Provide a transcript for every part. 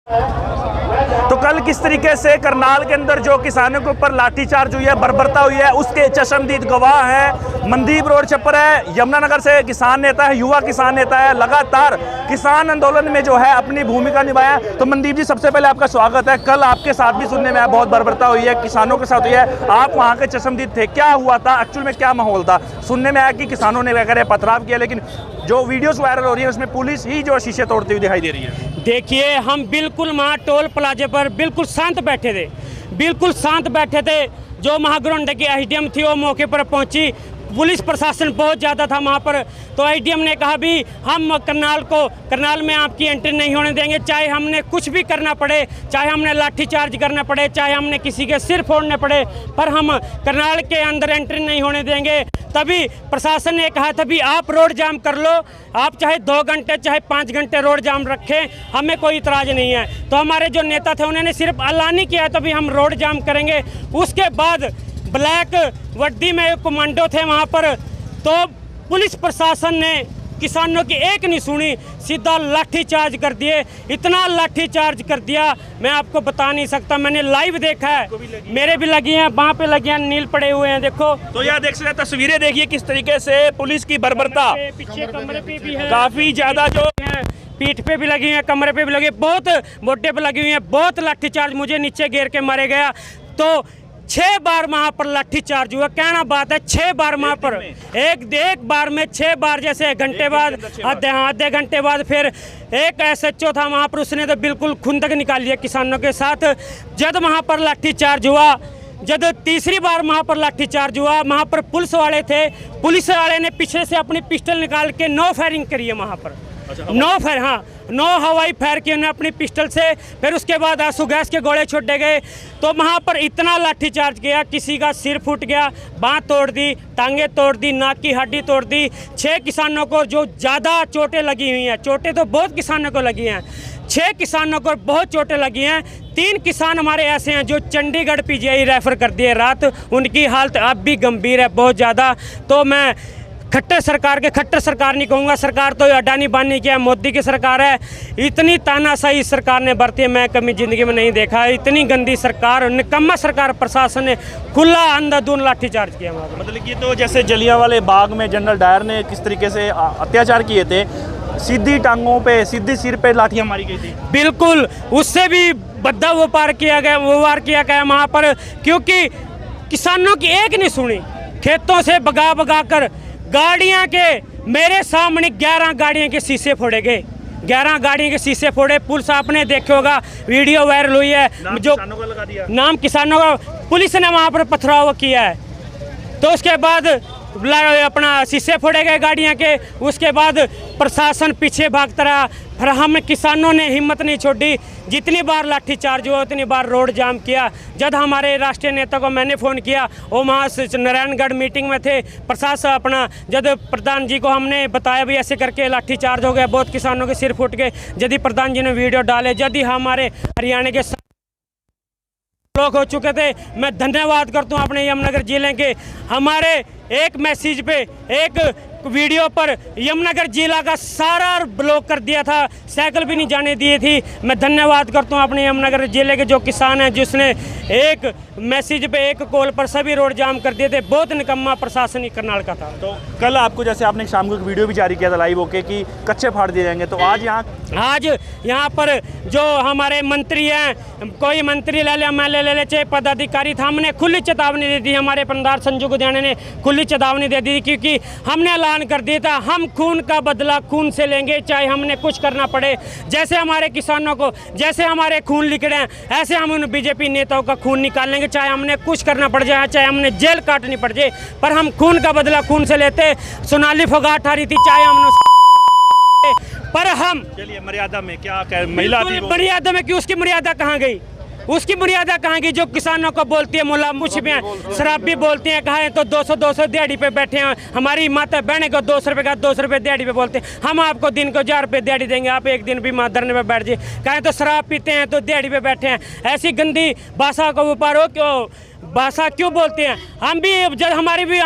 तो कल किस तरीके से करनाल के अंदर जो किसानों के ऊपर लाठीचार्ज हुई है, बर्बरता हुई है, उसके चश्मदीद गवाह हैं। मनदीप रोड छप्पर है, यमुनानगर से किसान नेता है, युवा किसान नेता है, लगातार किसान आंदोलन में जो है अपनी भूमिका निभाया। तो मनदीप जी, सबसे पहले आपका स्वागत है। कल आपके साथ भी सुनने में आया बहुत बर्बरता हुई है, किसानों के साथ हुई है, आप वहाँ के चश्मदीद थे, क्या हुआ था एक्चुअल में, क्या माहौल था? सुनने में आया कि किसानों ने वगैरह पथराव किया, लेकिन जो वीडियोस वायरल हो रही है उसमें पुलिस ही जो शीशे तोड़ती हुई दिखाई दे रही है। देखिए, हम बिल्कुल वहाँ टोल प्लाजे पर बिल्कुल शांत बैठे थे, बिल्कुल शांत बैठे थे। जो महाग्राउंड की एसडीएम थी वो मौके पर पहुंची, पुलिस प्रशासन बहुत ज़्यादा था वहाँ पर। तो एसडीएम ने कहा भी हम करनाल में आपकी एंट्री नहीं होने देंगे, चाहे हमने कुछ भी करना पड़े, चाहे हमने लाठीचार्ज करना पड़े, चाहे हमने किसी के सिर फोड़ने पड़े, पर हम करनाल के अंदर एंट्री नहीं होने देंगे। तभी प्रशासन ने कहा था भी आप रोड जाम कर लो, आप चाहे 2 घंटे चाहे 5 घंटे रोड जाम रखें, हमें कोई इतराज़ नहीं है। तो हमारे जो नेता थे उन्होंने सिर्फ ऐलान किया तो भी हम रोड जाम करेंगे। उसके बाद ब्लैक वर्दी में कमांडो थे वहाँ पर, तो पुलिस प्रशासन ने किसानों की एक नहीं सुनी, सीधा लाठीचार्ज कर दिए। इतना लाठीचार्ज कर दिया मैं आपको बता नहीं सकता, मैंने लाइव देखा है, मेरे भी लगी हैं, वहाँ पे लगी हैं, नील पड़े हुए हैं, देखो। तो यहाँ देख सकते हैं, तस्वीरें देखिए किस तरीके से पुलिस की बर्बरता, पीछे कमरे पे भी है, काफी ज्यादा जो है, पीठ पे भी लगी हुई है, कमरे पे भी लगी, बहुत मोटे पे लगी हुई है, बहुत लाठीचार्ज, मुझे नीचे गिर के मारे गया। तो 6 बार वहाँ पर लाठीचार्ज हुआ, कहना बात है 6 बार वहाँ पर, एक बार में 6 बार, जैसे घंटे बाद, आधे घंटे बाद फिर एक एसएचओ था वहाँ पर, उसने तो बिल्कुल खुंदक निकाल लिया किसानों के साथ। जब वहाँ पर लाठीचार्ज हुआ, जब तीसरी बार वहाँ पर लाठीचार्ज हुआ, वहाँ पर पुलिस वाले थे, पुलिस वाले ने पीछे से अपनी पिस्टल निकाल के 9 फायरिंग करी है वहाँ पर। 9 फायर, हाँ 9 हवाई फायर किए उन्होंने अपनी पिस्टल से। फिर उसके बाद आंसू गैस के गोले छोड़े गए। तो वहाँ पर इतना लाठीचार्ज किया, किसी का सिर फूट गया, बाँह तोड़ दी, टांगें तोड़ दी, नाक की हड्डी तोड़ दी। 6 किसानों को जो ज़्यादा चोटें लगी हुई हैं, चोटें तो बहुत किसानों को लगी हैं, 6 किसानों को बहुत चोटें लगी हैं। 3 किसान हमारे ऐसे हैं जो चंडीगढ़ पीजीआई रेफर कर दिए रात, उनकी हालत अब भी गंभीर है बहुत ज़्यादा। तो मैं खट्टर सरकार नहीं कहूँगा, सरकार तो अडानी बानी की है, मोदी की सरकार है। इतनी तानाशाही इस सरकार ने बरती है, मैं कभी ज़िंदगी में नहीं देखा। इतनी गंदी सरकार, निकम्मा सरकार, प्रशासन ने खुला अंधाधुंध लाठीचार्ज किया। मतलब कि तो जैसे जलियांवाले बाग में जनरल डायर ने किस तरीके से अत्याचार किए थे, सीधी टांगों पे, सीधी सिर पे लाठियाँ मारी गई थी, बिल्कुल उससे भी बद्दा वार किया गया वहाँ पर, क्योंकि किसानों की एक नहीं सुनी। खेतों से भगा कर गाड़ियां के मेरे सामने 11 गाड़ियों के शीशे फोड़े गए, 11 गाड़ियों के शीशे फोड़े। पुलिस आपने देखे होगा, वीडियो वायरल हुई है, जो किसानों का लगा दिया, नाम किसानों का, पुलिस ने वहाँ पर पथराव किया है। तो उसके बाद अपना शीशे फोड़े गए गाड़ियाँ के। उसके बाद प्रशासन पीछे भागता रहा, फिर हम किसानों ने हिम्मत नहीं छोड़ी, जितनी बार लाठीचार्ज हुआ उतनी बार रोड जाम किया। जब हमारे राष्ट्रीय नेता को मैंने फ़ोन किया, वो वहाँ से नारायणगढ़ मीटिंग में थे, प्रशासन अपना, जब प्रधान जी को हमने बताया भी ऐसे करके लाठीचार्ज हो गया, बहुत किसानों के सिर फूट गए, यदि प्रधान जी ने वीडियो डाले, यदि हमारे हरियाणा के लोग हो चुके थे। मैं धन्यवाद करता हूँ अपने यमुनानगर जिले के, हमारे एक मैसेज पे, एक वीडियो पर यमुनानगर जिला का सारा ब्लॉक कर दिया था, साइकिल भी नहीं जाने दी थी। मैं धन्यवाद करता हूँ अपने यमुनानगर जिले के जो किसान हैं, जिसने एक मैसेज पे, एक कॉल पर सभी रोड जाम कर दिए थे। बहुत निकम्मा प्रशासन ही करनाल का था। तो कल आपको, जैसे आपने शाम को एक वीडियो भी जारी किया था लाइव होके कि कच्चे फाड़ दिए जाएंगे, तो आज यहाँ पर जो हमारे मंत्री हैं, कोई मंत्री ले ले, मैं ले चाहे पदाधिकारी था, हमने खुली चेतावनी दे दी। हमारे पंडार संजू गुदियाना ने खुली चेतावनी दे दी, क्योंकि हमने ऐलान कर दिया था हम खून का बदला खून से लेंगे, चाहे हमने कुछ करना पड़े। जैसे हमारे किसानों को, जैसे हमारे खून निकले हैं, ऐसे हम उन बीजेपी नेताओं का खून निकालेंगे, चाहे हमने कुछ करना पड़ जाए, चाहे हमने जेल काटनी पड़ जाए, पर हम खून का बदला खून से लेते। सोनाली फोगाट आ रही थी, चाहे हमने, पर हम चलिए मर्यादा में क्या महिला थी, मर्यादा में क्यों, उसकी मर्यादा कहाँ गई, उसकी मर्यादा कहाँ की? जो किसानों को बोलती है मुला मुछबियाँ, शराबी बोलती हैं, कहा है तो 200 दिहाड़ी पे बैठे हैं। हमारी माता बहने को 200 रुपये का 200 रुपये दिहाड़ी पे बोलते हैं, हम आपको दिन को 1000 रुपये दिहाड़ी देंगे, आप एक दिन भी माँ धरने पे बैठ जाए। कहें तो शराब पीते हैं तो दिहाड़ी पे बैठे हैं। ऐसी गंदी भाषा को ऊपर हो क्यों भाषा क्यों बोलते हैं? हम भी जब हमारी भी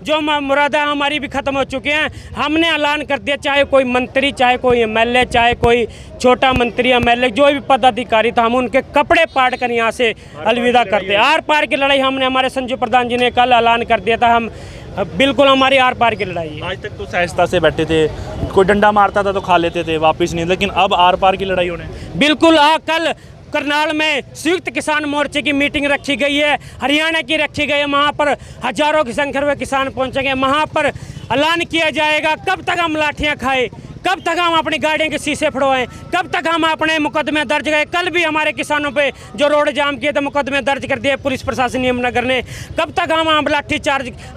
जो मुरादा हमारी भी ख़त्म हो चुके हैं। हमने ऐलान कर दिया, चाहे कोई मंत्री, चाहे कोई एमएलए, चाहे कोई छोटा मंत्री एमएलए, जो भी पदाधिकारी था, हम उनके कपड़े पाड़ कर यहाँ से अलविदा करते। आर पार की लड़ाई हमने, हमारे संजू प्रधान जी ने कल ऐलान कर दिया था, हम बिल्कुल हमारी आर पार की लड़ाई है। आज तक तो सहजता से बैठे थे, कोई डंडा मारता था तो खा लेते थे, वापस नहीं, लेकिन अब आर पार की लड़ाई होने। बिल्कुल। कल करनाल में संयुक्त किसान मोर्चे की मीटिंग रखी गई है, हरियाणा की रखी गई है। वहाँ पर हजारों की संख्या में किसान पहुँचेंगे। वहाँ पर ऐलान किया जाएगा कब तक हम लाठियाँ खाए, कब तक हम अपनी गाड़ियों के शीशे फोड़वाएं, कब तक हम अपने मुकदमे दर्ज करें। कल भी हमारे किसानों पे जो रोड जाम किए थे, मुकदमे दर्ज कर दिए पुलिस प्रशासन यमुनानगर ने। कब तक हम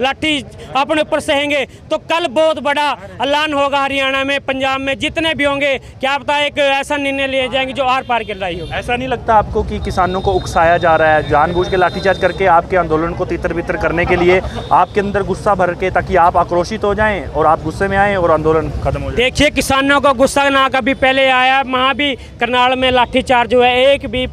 लाठी अपने ऊपर सहेंगे? तो कल बहुत बड़ा ऐलान होगा हरियाणा में, पंजाब में, जितने भी होंगे, क्या पता एक ऐसा निर्णय लिए जाएंगे जो आर पार की लड़ाई हो। ऐसा नहीं लगता आपको कि किसानों को उकसाया जा रहा है, जानबूझ के लाठीचार्ज करके आपके आंदोलन को तितर बितर करने के लिए, आपके अंदर गुस्सा भर के, ताकि आप आक्रोशित हो जाएं और आप गुस्से में आएं और आंदोलन खत्म हो जाए? देखिए, किसानों का गुस्सा ना कभी पहले आया। वहाँ भी करनाल में लाठीचार्ज हुआ है, एक भी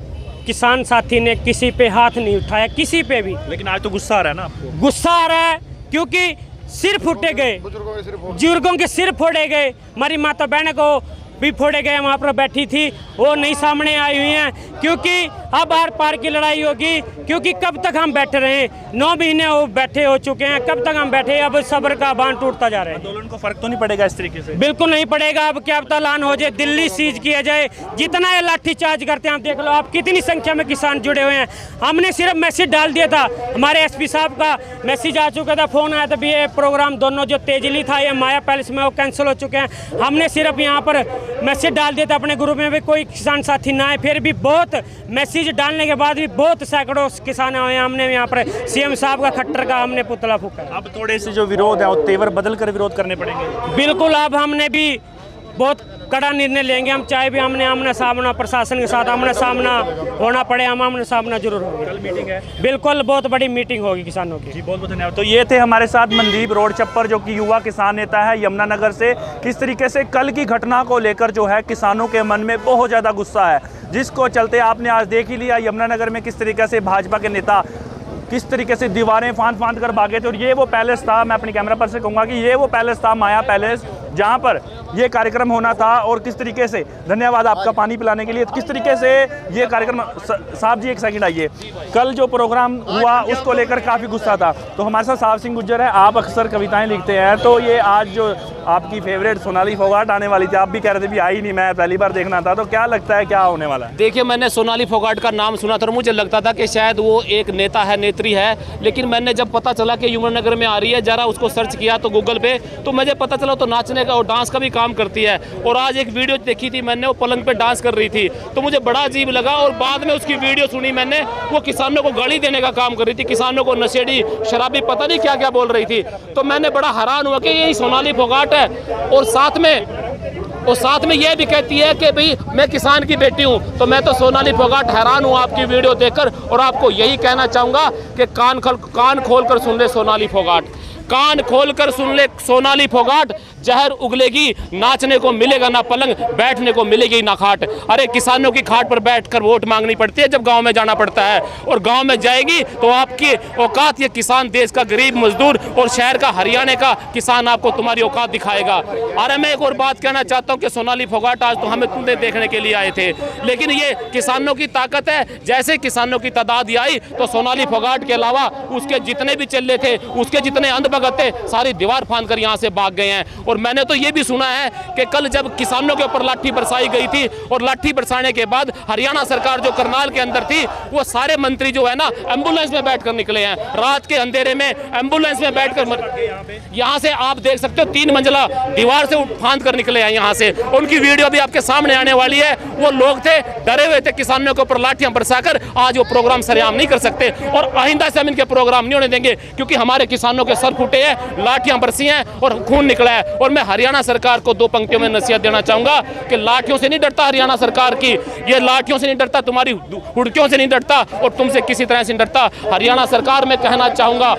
किसान साथी ने किसी पे हाथ नहीं उठाया, किसी पे भी। लेकिन आज तो गुस्सा आ रहा है ना आपको? गुस्सा आ रहा है क्योंकि सिर फूटे गए, बुजुर्गों के सिर फोड़े गए, हमारी माता बहन को भी फोड़े गए, वहाँ पर बैठी थी, वो नहीं सामने आई हुई हैं। क्योंकि अब आर पार की लड़ाई होगी, क्योंकि कब तक हम बैठे रहे? 9 महीने वो बैठे हो चुके हैं, कब तक हम बैठे? अब सब्र का बांध टूटता जा रहा है। आंदोलन को फर्क तो नहीं पड़ेगा इस तरीके से? बिल्कुल नहीं पड़ेगा। अब क्या पता ऐलान हो जाए, दिल्ली सीज किया जाए, जितना ये लाठीचार्ज करते हैं आप देख लो, आप कितनी संख्या में किसान जुड़े हुए हैं। हमने सिर्फ मैसेज डाल दिया था, हमारे एसपी साहब का मैसेज आ चुका था, फोन आया था भी ये प्रोग्राम दोनों जो तेजली था ये माया पैलेस में, वो कैंसिल हो चुके हैं। हमने सिर्फ यहाँ पर मैसेज डाल दिया था अपने ग्रुप में भी कोई किसान साथी ना आए। फिर भी बहुत मैसेज डालने के बाद भी बहुत सैकड़ों किसान आए। हमने यहाँ पर सीएम साहब का खट्टर का हमने पुतला फूका। अब थोड़े से जो विरोध है वो तेवर बदल कर विरोध करने पड़ेंगे? बिल्कुल। अब हमने भी बहुत कड़ा निर्णय लेंगे। हम चाहे भी हमने आमना सामना प्रशासन के साथ आमना सामना होना पड़े, हम आमना सामना जरूर होंगे। कल मीटिंग है? बिल्कुल, बहुत बड़ी मीटिंग होगी किसानों की। जी, बहुत बहुत धन्यवाद। तो ये थे हमारे साथ मनदीप रोडचप्पर, जो कि युवा किसान नेता है यमुनानगर से। किस तरीके से कल की घटना को लेकर जो है किसानों के मन में बहुत ज़्यादा गुस्सा है, जिसको चलते आपने आज देख ही लिया यमुनानगर में किस तरीके से भाजपा के नेता किस तरीके से दीवारें फांद कर भागे थे। और ये वो पैलेस था, मैं अपनी कैमरा पर से कहूँगा कि ये वो पैलेस था, माया पैलेस, जहाँ पर ये कार्यक्रम होना था। और किस तरीके से, धन्यवाद आपका पानी पिलाने के लिए, किस तरीके से ये कार्यक्रम, साहब जी एक सेकंड आइए, कल जो प्रोग्राम हुआ उसको लेकर काफ़ी गुस्सा था। तो हमारे साथ साहब सिंह गुज्जर है, आप अक्सर कविताएं लिखते हैं, तो ये आज जो आपकी फेवरेट सोनाली फोगाट आने वाली थी, आप भी कह रहे थे भी आई नहीं, मैं पहली बार देखना था, तो क्या लगता है क्या होने वाला है? देखिए, मैंने सोनाली फोगाट का नाम सुना था और मुझे लगता था कि शायद वो एक नेता है, नेत्री है, लेकिन मैंने जब पता चला कि यमुनानगर में आ रही है, जरा उसको सर्च किया तो गूगल पे, तो मुझे पता चला तो नाचने का और डांस का भी काम करती है। और आज एक वीडियो देखी थी मैंने, वो पलंग पे डांस कर रही थी, तो मुझे बड़ा अजीब लगा। और बाद में उसकी वीडियो सुनी मैंने, वो किसानों को गाली देने का काम कर रही थी, किसानों को नशेड़ी शराबी पता नहीं क्या क्या बोल रही थी। तो मैंने बड़ा हैरान हुआ कि यही सोनाली फोगाट है। और साथ में यह भी कहती है कि भाई मैं किसान की बेटी हूं। तो मैं तो सोनाली फोगाट हैरान हूं आपकी वीडियो देखकर, और आपको यही कहना चाहूंगा कि कान खोल कर सुन ले सोनाली फोगाट, कान खोलकर सुन ले सोनाली फोगाट, जहर उगलेगी, नाचने को मिलेगा ना पलंग, बैठने को मिलेगी ना खाट। अरे किसानों की खाट पर बैठकर वोट मांगनी पड़ती है जब गांव में जाना पड़ता है, और गांव में जाएगी तो आपकी औकात ये किसान, देश का गरीब मजदूर और शहर का हरियाणा का किसान आपको तुम्हारी औकात दिखाएगा। अरे मैं एक और बात कहना चाहता हूँ कि सोनाली फोगाट, आज तो हमें तुम्हें देखने के लिए आए थे, लेकिन ये किसानों की ताकत है। जैसे किसानों की तादाद आई तो सोनाली फोगाट के अलावा उसके जितने भी चेले थे, उसके जितने अंधभगत थे, सारी दीवार फांद कर यहाँ से भाग गए हैं। और मैंने तो ये भी सुना है कि कल जब किसानों के ऊपर लाठी बरसाई गई थी, और लाठी बरसाने के बाद हरियाणा सरकार जो करनाल के अंदर थी, वो सारे मंत्री जो है ना एम्बुलेंस में बैठकर निकले हैं, रात के अंधेरे में एम्बुलेंस में बैठकर। यहाँ से आप देख सकते हो 3 मंजिला दीवार से फांद कर निकले हैं यहाँ से। उनकी वीडियो भी आपके सामने आने वाली है। वो लोग थे, डरे हुए थे, किसानों के ऊपर लाठियां बरसाकर आज वो प्रोग्राम सरेआम नहीं कर सकते, और आइंदा से हम इनके प्रोग्राम नहीं होने देंगे, क्योंकि हमारे किसानों के सर फूटे हैं, लाठियां बरसी हैं और खून निकला है। और मैं हरियाणा सरकार को 2 पंक्तियों में नसीहत देना चाहूंगा कि लाठियों से नहीं डरता हरियाणा सरकार की, ये लाठियों से नहीं डरता, तुम्हारी हुड़कियों से नहीं डरता, और तुमसे किसी तरह से नहीं डरता। हरियाणा सरकार में कहना चाहूंगा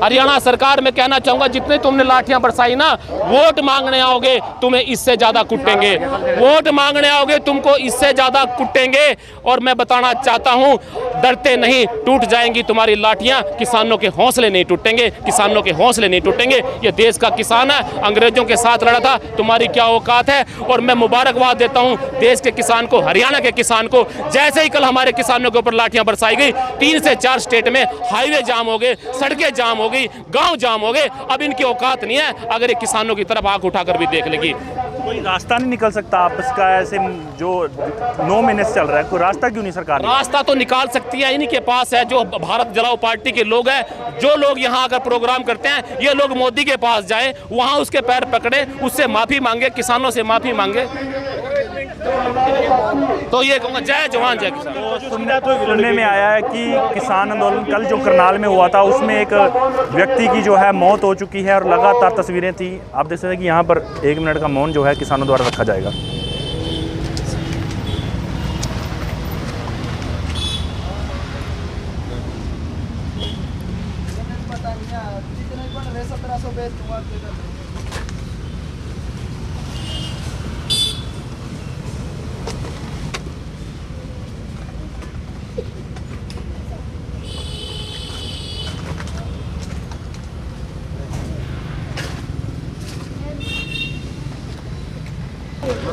हरियाणा सरकार मैं कहना चाहूंगा, जितने तुमने लाठियां बरसाई ना, वोट मांगने आओगे तुम्हें इससे ज्यादा कुटेंगे, वोट मांगने आओगे तुमको इससे ज्यादा कुटेंगे। और मैं बताना चाहता हूं, डरते नहीं, टूट जाएंगी तुम्हारी लाठियां, किसानों के हौसले नहीं टूटेंगे, किसानों के हौसले नहीं टूटेंगे। ये देश का किसान है, अंग्रेजों के साथ लड़ा था, तुम्हारी क्या औकात है। और मैं मुबारकबाद देता हूं देश के किसान को, हरियाणा के किसान को। जैसे ही कल हमारे किसानों के ऊपर लाठियां बरसाई गई, 3 से 4 स्टेट में हाईवे जाम हो गए, सड़कें जाम हो गई, गांव जाम हो गए। अब इनकी औकात नहीं है अगर ये किसानों की तरफ आंख उठाकर भी देख लेगी। कोई रास्ता नहीं निकल सकता आपस का, ऐसे जो 9 महीने से चल रहा है, कोई रास्ता क्यों नहीं सरकार ने? रास्ता तो निकाल सकती है, इन्हीं के पास है, जो भारत जलाओ पार्टी के लोग हैं। जो लोग यहाँ आकर प्रोग्राम करते हैं, ये लोग मोदी के पास जाए, वहाँ उसके पैर पकड़े, उससे माफी मांगे, किसानों से माफी मांगे। तो ये कहूँगा, जय जवान जय किसान। सुनने में आया है कि किसान आंदोलन कल जो करनाल में हुआ था, उसमें एक व्यक्ति की जो है मौत हो चुकी है और लगातार तस्वीरें थी। आप देख सकते हैं कि यहाँ पर 1 मिनट का मौन जो है किसानों द्वारा रखा जाएगा।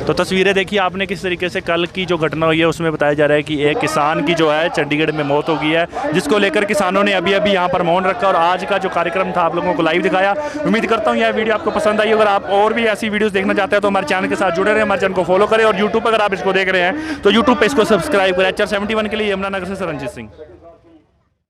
तो तस्वीरें देखिए आपने किस तरीके से कल की जो घटना हुई है, उसमें बताया जा रहा है कि एक किसान की जो है चंडीगढ़ में मौत हो गई है, जिसको लेकर किसानों ने अभी अभी यहाँ पर मौन रखा और आज का जो कार्यक्रम था आप लोगों को लाइव दिखाया। उम्मीद करता हूँ यह वीडियो आपको पसंद आई। अगर आप और भी ऐसी वीडियोस देखना चाहते हैं तो हमारे चैनल के साथ जुड़े रहे, हमारे चैनल को फॉलो करें और यूट्यूब पर अगर आप इसको देख रहे हैं तो यूट्यूब पर इसको सब्सक्राइब करें। HR 71 के लिए यमुनानगर से रंजीत सिंह।